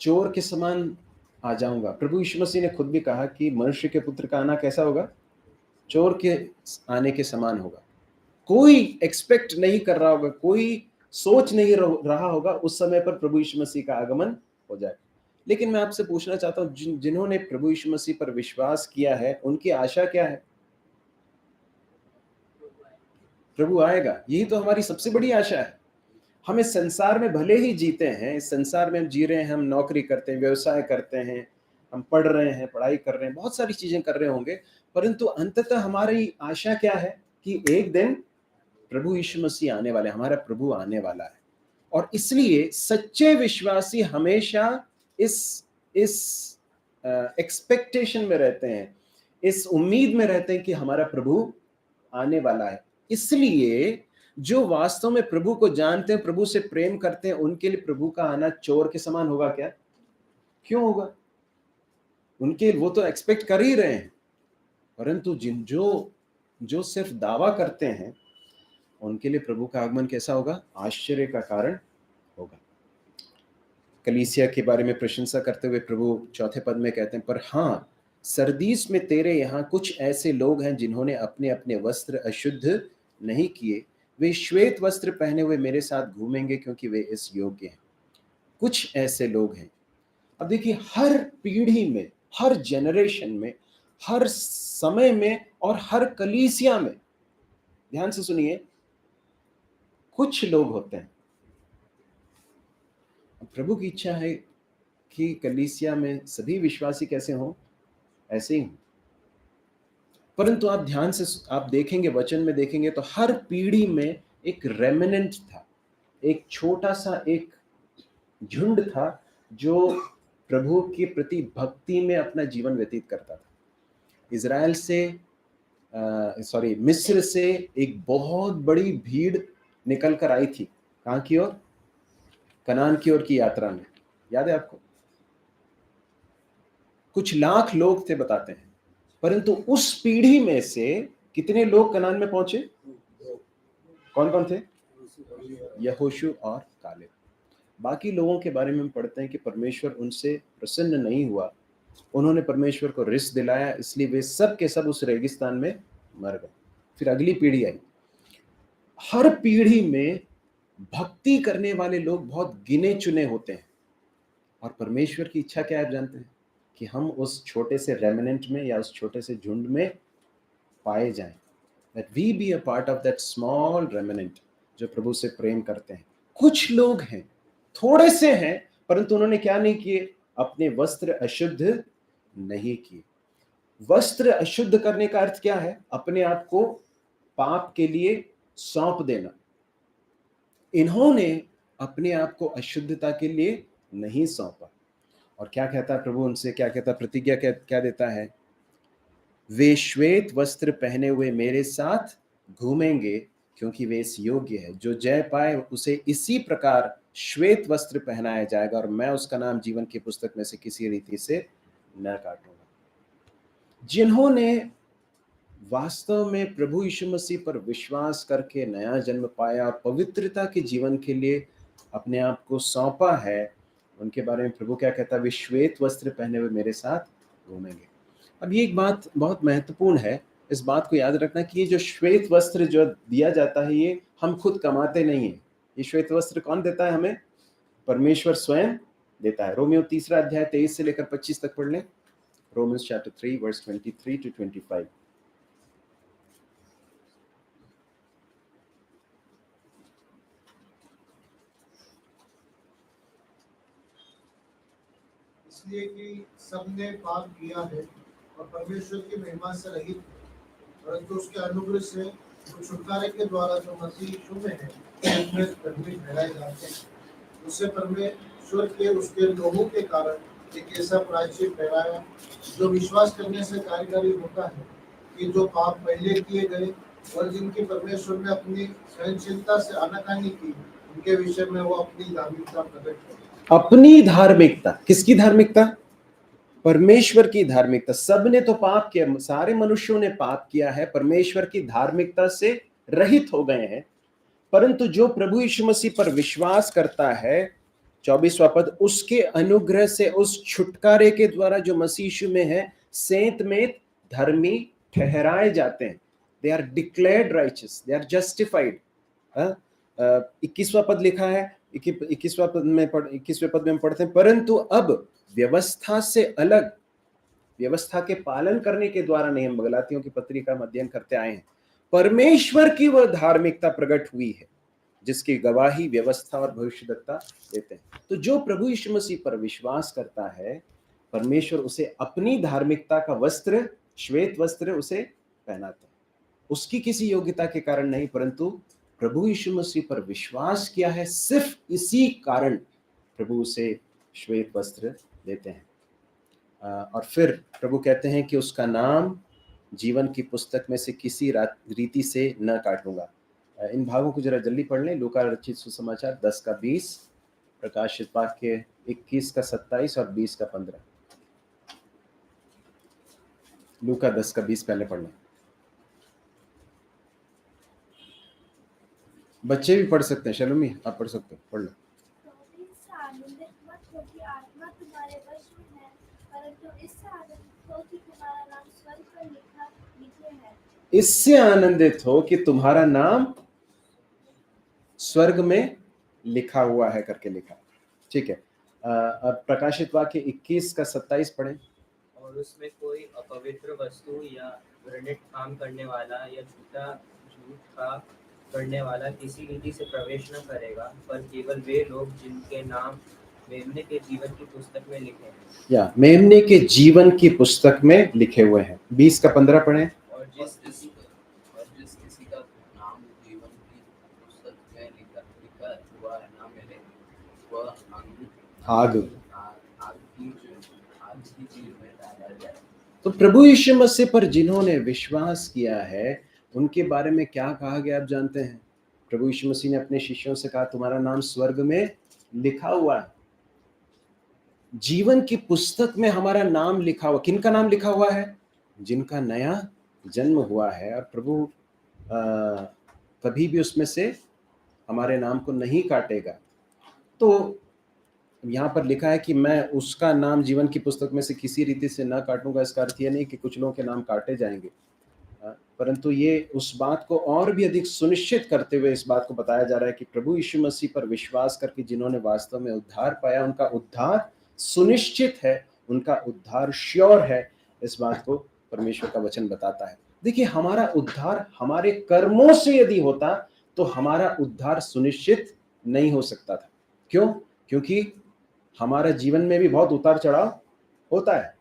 [SPEAKER 1] चोर के समान आ जाऊंगा। प्रभु यीशु मसीह ने खुद भी कहा कि मनुष्य के पुत्र का आना कैसा होगा? चोर के आने के समान होगा। कोई एक्सपेक्ट नहीं कर रहा होगा, कोई सोच नहीं रहा होगा उस समय पर प्रभु यीशु मसीह का आगमन हो जाए। लेकिन मैं आपसे पूछना चाहता हूं, जिन्होंने प्रभु यीशु मसीह पर विश्वास किया है, उनकी आशा क्या है? प्रभु आएगा, यही तो हमारी सबसे बड़ी आशा है। हम इस संसार में भले ही जीते हैं, इस संसार में हम जी रहे हैं, हम नौकरी करते हैं, व्यवसाय करते हैं, हम पढ़ रहे हैं, पढ़ाई कर रहे हैं, बहुत सारी चीजें कर रहे होंगे, परंतु अंततः हमारी आशा क्या है? कि एक दिन प्रभु यीशु मसीह आने वाले, हमारा प्रभु आने वाला है। और इसलिए सच्चे विश्वासी हमेशा इस एक्सपेक्टेशन में रहते हैं, इस उम्मीद में रहते हैं कि हमारा प्रभु आने वाला है। इसलिए जो वास्तव में प्रभु को जानते हैं, प्रभु से प्रेम करते हैं, उनके लिए प्रभु का आना चोर के समान होगा क्या? क्यों होगा? उनके वो तो एक्सपेक्ट कर ही रहे हैं, परंतु जो सिर्फ दावा करते हैं, उनके लिए प्रभु का आगमन कैसा होगा? आश्चर्य का कारण होगा। कलीसिया के बारे में प्रशंसा करते हुए प्रभु चौथे पद में कहते हैं, पर हाँ, सरदीस में तेरे यहाँ कुछ ऐसे लोग हैं जिन्होंने अपने अपने वस्त्र अशुद्ध नहीं किए, वे श्वेत वस्त्र पहने हुए मेरे साथ घूमेंगे क्योंकि वे इस योग्य हैं। कुछ ऐसे लोग हैं। अब देखिए, हर पीढ़ी में, हर जनरेशन में, हर समय में और हर कलीसिया में, ध्यान से सुनिए, कुछ लोग होते हैं। प्रभु की इच्छा है कि कलीसिया में सभी विश्वासी कैसे हों? ऐसे ही हों। परंतु आप ध्यान से आप देखेंगे, वचन में देखेंगे तो हर पीढ़ी में एक रेमिनेंट था, एक छोटा सा एक झुंड था जो प्रभु के प्रति भक्ति में अपना जीवन व्यतीत करता था। इजराइल से मिस्र से एक बहुत बड़ी भीड़ निकल कर आई थी। कहाँ की ओर? कनान की ओर की यात्रा में। याद है आपको? कुछ लाख लोग थे बताते हैं, परंतु उस पीढ़ी में से कितने लोग कनान में पहुंचे? कौन कौन थे? यहोशू और कालेब। बाकी लोगों के बारे में हम पढ़ते हैं कि परमेश्वर उनसे प्रसन्न नहीं हुआ, उन्होंने परमेश्वर को रिस दिलाया, इसलिए वे सब के सब उस रेगिस्तान में मर गए। फिर अगली पीढ़ी आई। हर पीढ़ी में भक्ति करने वाले लोग बहुत गिने चुने होते हैं, और परमेश्वर की इच्छा क्या है आप जानते हैं? कि हम उस छोटे से रेमिनेंट में या उस छोटे से झुंड में पाए जाएं, that we be a part of that small remnant जो प्रभु से प्रेम करते हैं। कुछ लोग हैं, थोड़े से हैं, परंतु उन्होंने क्या नहीं किए? अपने वस्त्र अशुद्ध नहीं किए। वस्त्र अशुद्ध करने का अर्थ क्या है? अपने आप को पाप के लिए सौंप देना। इन्होंने अपने आप को अशुद्धता के लिए नहीं सौंपा। और क्या कहता है प्रभु उनसे? क्या कहता? प्रतिज्ञा क्या देता है? वे श्वेत वस्त्र पहने हुए मेरे साथ घूमेंगे क्योंकि वे इस योग्य है। जो जय पाए उसे इसी प्रकार श्वेत वस्त्र पहनाया जाएगा, और मैं उसका नाम जीवन की पुस्तक में से किसी रीति से न काटूंगा। जिन्होंने वास्तव में प्रभु यीशु मसीह पर विश्वास करके नया जन्म पाया और पवित्रता के जीवन के लिए अपने आप को सौंपा है, उनके बारे में प्रभु क्या कहता है? वे श्वेत वस्त्र पहने हुए मेरे साथ घूमेंगे। अब ये एक बात बहुत महत्वपूर्ण है, इस बात को याद रखना कि ये जो श्वेत वस्त्र जो दिया जाता है, ये हम खुद कमाते नहीं है। ये श्वेत वस्त्र कौन देता है हमें? परमेश्वर स्वयं देता है। रोमियो 3 अध्याय 23 से लेकर 25 तक पढ़ लें। Romans chapter 3 verse 23 to 25।
[SPEAKER 4] इसलिए कि सबने पाप किया है और परमेश्वर की महिमा से रहित है, परंतु उसके अनुग्रह से जो छुटकारे के द्वारा जो मसीह यीशु में है उसमें धर्मी ठहराए जाते हैं। उससे परमेश्वर के उसके लोगों के कारण एक ऐसा प्रायश्चित ठहराया जो विश्वास करने से कार्यकारी होता है कि जो पाप पहले किए गए और जिनकी परमेश्वर ने अपनी सहनशीलता से आनाकानी की, उनके विषय में वो अपनी धार्मिकता प्रकट करे।
[SPEAKER 1] अपनी धार्मिकता, किसकी धार्मिकता? परमेश्वर की धार्मिकता। सबने तो पाप किया, सारे मनुष्यों ने पाप किया है, परमेश्वर की धार्मिकता से रहित हो गए हैं। परंतु जो प्रभु यीशु मसीह पर विश्वास करता है, 24वां पद, उसके अनुग्रह से उस छुटकारे के द्वारा जो मसीह यीशु में है, सेंत में धर्मी ठहराए जाते हैं। They are declared righteous, they are justified. 21वां पद लिखा है, 21वें पद में हम पढ़ते हैं, परंतु अब व्यवस्था से अलग, व्यवस्था के पालन करने के द्वारा नहीं, हम गलातियों की पत्री का अध्ययन करते आए हैं, परमेश्वर की वह धार्मिकता प्रकट हुई है जिसकी गवाही व्यवस्था और भविष्यद्वक्ता देते हैं। तो जो प्रभु यीशु मसीह पर विश्वास करता है, परमेश्वर उसे अपनी धार्मिकता का वस्त्र, श्वेत वस्त्र उसे पहनाता है। उसकी किसी योग्यता के कारण नहीं, परंतु प्रभु यीशु मसीह पर विश्वास किया है, सिर्फ इसी कारण प्रभु उसे श्वेत वस्त्र देते हैं। और फिर प्रभु कहते हैं कि उसका नाम जीवन की पुस्तक में से किसी रीति से न काटूंगा। इन भागों को जरा जल्दी पढ़ लें। लूका रचित सुसमाचार 10 का 20, प्रकाशित वाक्य 21 का 27 और 20 का 15। लूका 10 का 20 पहले पढ़ लें। बच्चे भी पढ़ सकते हैं, शलोमी आप पढ़ सकते हो, पढ़ लो।
[SPEAKER 5] आनंदित मत हो कि आत्मा तुम्हारे वश में है, परंतु इससे आनंदित हो कि तुम्हारा नाम स्वर्ग पर लिखे है।
[SPEAKER 1] इससे आनंदित हो कि तुम्हारा नाम स्वर्ग में लिखा हुआ है करके लिखा। ठीक है, अब प्रकाशित वाक्य 21 का 27 पढ़ें।
[SPEAKER 6] और उसमें कोई अपवित्र वस्तु या घृणित काम करने वाला या झूठ का करने वाला किसी रीति से प्रवेश न करेगा, पर केवल वे लोग जिनके नाम मेमने के जीवन की पुस्तक में लिखे हैं।
[SPEAKER 1] या मेमने के जीवन की पुस्तक में लिखे हुए हैं। 20 का 15 पढ़ें।
[SPEAKER 6] और जिस किसी का नाम जीवन की पुस्तक में लिखा हुआ न मिले, वह आग की चीज में डाला जाए।
[SPEAKER 1] तो प्रभु यीशु मसीह पर जिन्होंने विश्वास किया है उनके बारे में क्या कहा गया आप जानते हैं? प्रभु यीशु मसीह ने अपने शिष्यों से कहा तुम्हारा नाम स्वर्ग में लिखा हुआ है। जीवन की पुस्तक में हमारा नाम लिखा हुआ। किनका नाम लिखा हुआ है? जिनका नया जन्म हुआ है। और प्रभु कभी भी उसमें से हमारे नाम को नहीं काटेगा। तो यहाँ पर लिखा है कि मैं उसका नाम जीवन की पुस्तक में से किसी रीति से ना काटूंगा। इसका अर्थ यह नहीं कि कुछ लोगों के नाम काटे जाएंगे, परंतु ये उस बात को और भी अधिक सुनिश्चित करते हुए इस बात को बताया जा रहा है कि प्रभु यीशु मसीह पर विश्वास करके जिन्होंने वास्तव में उद्धार पाया, उनका उद्धार सुनिश्चित है, उनका उद्धार श्योर है। इस बात को परमेश्वर का वचन बताता है। देखिए, हमारा उद्धार हमारे कर्मों से यदि होता तो हमारा उद्धार सुनिश्चित नहीं हो सकता था। क्यों? क्योंकि हमारा जीवन में भी बहुत उतार चढ़ाव होता है,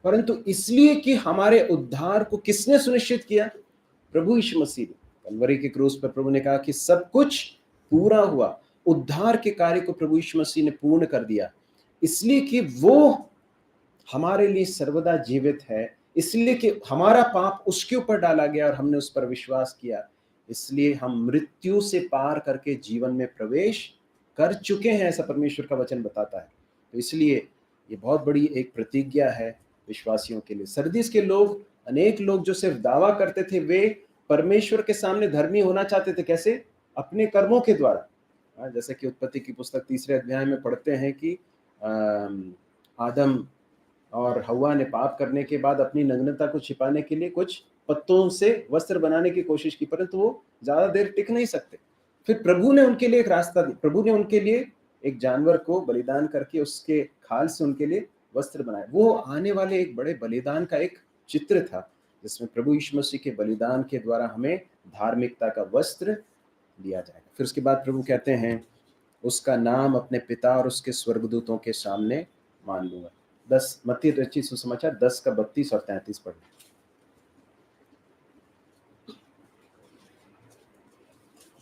[SPEAKER 1] परंतु इसलिए कि हमारे उद्धार को किसने सुनिश्चित किया? प्रभु यीशु मसीह ने। कलवरी के क्रूस पर प्रभु ने कहा कि सब कुछ पूरा हुआ। उद्धार के कार्य को प्रभु यीशु मसीह ने पूर्ण कर दिया, इसलिए कि वो हमारे लिए सर्वदा जीवित है, इसलिए कि हमारा पाप उसके ऊपर डाला गया और हमने उस पर विश्वास किया, इसलिए हम मृत्यु से पार करके जीवन में प्रवेश कर चुके हैं, ऐसा परमेश्वर का वचन बताता है। तो इसलिए ये बहुत बड़ी एक प्रतिज्ञा है विश्वासियों के लिए। सरदीस के लोग, अनेक लोग जो सिर्फ दावा करते थे, वे परमेश्वर के सामने धर्मी होना चाहते थे। कैसे? अपने कर्मों के द्वारा। जैसे कि उत्पत्ति की पुस्तक 3 अध्याय में पढ़ते हैं कि आदम और हव्वा ने पाप करने के बाद अपनी नग्नता को छिपाने के लिए कुछ पत्तों से वस्त्र बनाने की कोशिश की, परंतु वो ज्यादा देर टिक नहीं सकते। फिर प्रभु ने उनके लिए एक रास्ता दी। प्रभु ने उनके लिए एक जानवर को बलिदान करके उसके खाल से उनके लिए वस्त्र बनाए। वो आने वाले एक बड़े बलिदान का एक चित्र था, जिसमें प्रभु यीशु मसीह के बलिदान के द्वारा हमें धार्मिकता का वस्त्र दिया जाएगा। फिर उसके बाद प्रभु कहते हैं उसका नाम अपने पिता और उसके स्वर्गदूतों के सामने मान लूंगा। 10 मत्ती रचित सुसमाचार 10 का 32 और 33 पढ़ें।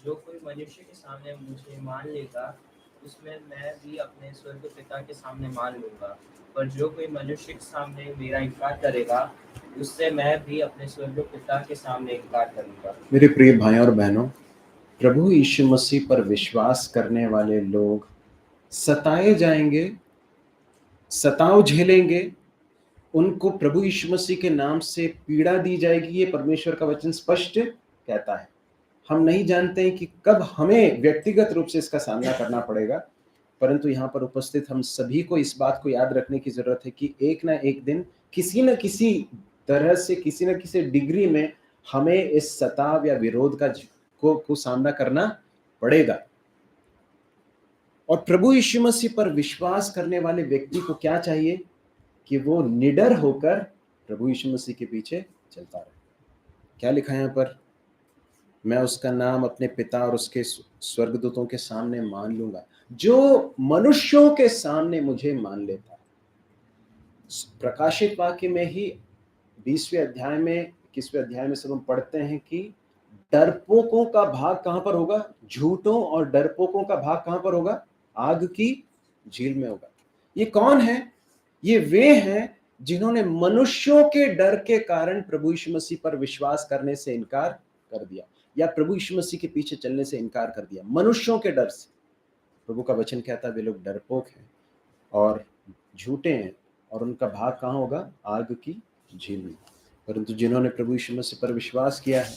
[SPEAKER 6] जो कोई मनुष्य के सामने मुझे मान लेगा, उसमें मैं भी अपने स्वर्ग पिता के सामने मान लूंगा। पर जो कोई मनुष्य के सामने मेरा इनकार करेगा, उससे मैं भी अपने स्वर्ग पिता के सामने इनकार करूंगा।
[SPEAKER 1] मेरे प्रिय भाइयों और बहनों, प्रभु यीशु मसीह पर विश्वास करने वाले लोग सताए जाएंगे, सताव झेलेंगे, उनको प्रभु यीशु मसीह के नाम से पीड़ा दी जाएगी। ये परमेश्वर का वचन स्पष्ट कहता है। हम नहीं जानते हैं कि कब हमें व्यक्तिगत रूप से इसका सामना करना पड़ेगा, परंतु यहाँ पर उपस्थित हम सभी को इस बात को याद रखने की जरूरत है कि एक ना एक दिन किसी न किसी तरह से, किसी न किसी डिग्री में हमें इस सताव या विरोध को सामना करना पड़ेगा। और प्रभु यीशु मसीह पर विश्वास करने वाले व्यक्ति को क्या चाहिए? कि वो निडर होकर प्रभु यीशु मसीह के पीछे चलता रहे। क्या लिखा है यहाँ पर? मैं उसका नाम अपने पिता और उसके स्वर्गदूतों के सामने मान लूंगा। जो मनुष्यों के सामने मुझे मान लेता है। प्रकाशित वाक्य में ही 20वें अध्याय में, 21वें अध्याय में सब हम पढ़ते हैं कि डरपोकों का भाग कहां पर होगा? झूठों और डरपोकों का भाग कहां पर होगा? आग की झील में होगा। ये कौन है? ये वे हैं जिन्होंने मनुष्यों के डर के कारण प्रभु यीशु मसीह पर विश्वास करने से इनकार कर दिया, या प्रभु यीशु मसीह के पीछे चलने से इनकार कर दिया, मनुष्यों के डर से। प्रभु का वचन कहता है वे लोग डरपोक हैं और झूठे हैं, और उनका भाग कहाँ होगा? आग की झील में। परंतु जिन्होंने प्रभु यीशु मसीह पर विश्वास किया है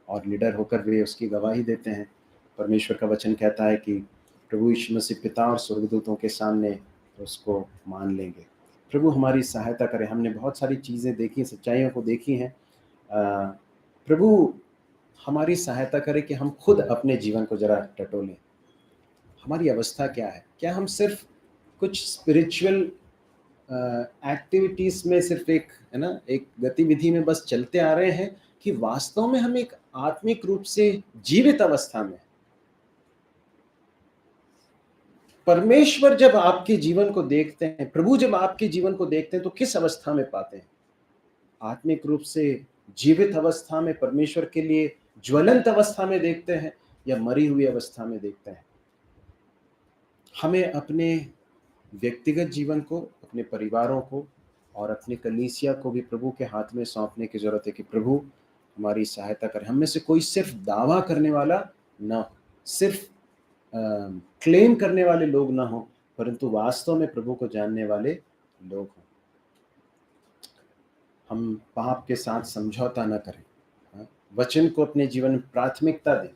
[SPEAKER 1] और निडर होकर वे उसकी गवाही देते हैं, परमेश्वर का वचन कहता है कि प्रभु यीशु मसीह पिता और स्वर्गदूतों के सामने उसको मान लेंगे। प्रभु हमारी सहायता करे। हमने बहुत सारी चीज़ें देखी, सच्चाइयों को देखी हैं। प्रभु हमारी सहायता करे कि हम खुद अपने जीवन को जरा टटोलें। हमारी अवस्था क्या है? क्या हम सिर्फ कुछ स्पिरिचुअल एक्टिविटीज में सिर्फ एक है ना एक गतिविधि में बस चलते आ रहे हैं, कि वास्तव में हम एक आत्मिक रूप से जीवित अवस्था में? परमेश्वर जब आपके जीवन को देखते हैं, प्रभु जब आपके जीवन को देखते हैं, तो किस अवस्था में पाते हैं? आत्मिक रूप से जीवित अवस्था में, परमेश्वर के लिए ज्वलंत अवस्था में देखते हैं, या मरी हुई अवस्था में देखते हैं? हमें अपने व्यक्तिगत जीवन को, अपने परिवारों को और अपने कलीसिया को भी प्रभु के हाथ में सौंपने की जरूरत है कि प्रभु हमारी सहायता करें। हम में से कोई सिर्फ दावा करने वाला ना हो, सिर्फ क्लेम करने वाले लोग ना हो, परंतु वास्तव में प्रभु को जानने वाले लोग हों। हम पाप के साथ समझौता न करें, वचन को अपने जीवन में प्राथमिकता दें,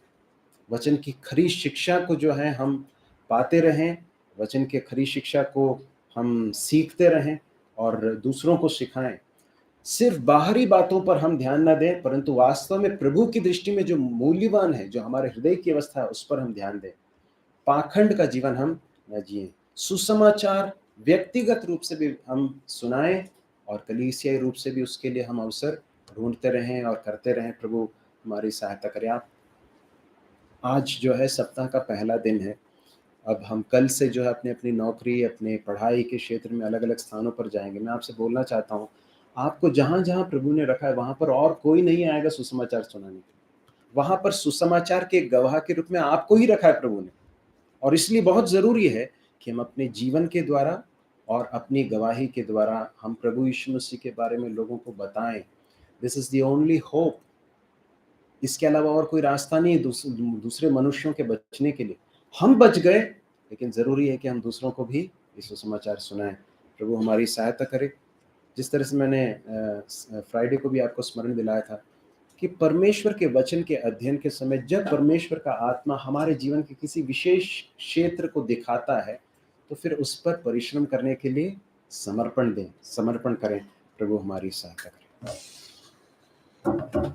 [SPEAKER 1] वचन की खरी शिक्षा को जो है हम पाते रहें, वचन के खरी शिक्षा को हम सीखते रहें और दूसरों को सिखाएं। सिर्फ बाहरी बातों पर हम ध्यान न दें, परंतु वास्तव में प्रभु की दृष्टि में जो मूल्यवान है, जो हमारे हृदय की अवस्था है, उस पर हम ध्यान दें। पाखंड का जीवन हम न जिए। सुसमाचार व्यक्तिगत रूप से भी हम सुनाएं और कलीसियाई रूप से भी उसके लिए हम अवसर ढूंढते रहें और करते रहें। प्रभु हमारी सहायता करें। आप आज जो है सप्ताह का पहला दिन है। अब हम कल से जो है अपनी अपनी नौकरी, अपने पढ़ाई के क्षेत्र में अलग अलग स्थानों पर जाएंगे। मैं आपसे बोलना चाहता हूँ, आपको जहाँ जहाँ प्रभु ने रखा है वहाँ पर और कोई नहीं आएगा सुसमाचार सुनाने के लिए। वहाँ पर सुसमाचार के गवाह के रूप में आपको ही रखा है प्रभु ने, और इसलिए बहुत ज़रूरी है कि हम अपने जीवन के द्वारा और अपनी गवाही के द्वारा हम प्रभु यीशु मसीह के बारे में लोगों को बताएं। This is the only hope. इसके अलावा और कोई रास्ता नहीं है दूसरे मनुष्यों के बचने के लिए। हम बच गए, लेकिन ज़रूरी है कि हम दूसरों को भी ये सुसमाचार सुनाएं। प्रभु हमारी सहायता करे। जिस तरह से मैंने फ्राइडे को भी आपको स्मरण दिलाया था कि परमेश्वर के वचन के अध्ययन के समय जब परमेश्वर का आत्मा हमारे जीवन के किसी विशेष क्षेत्र को दिखाता है, तो फिर उस पर परिश्रम करने के लिए समर्पण करें। प्रभु हमारी सहायता करें।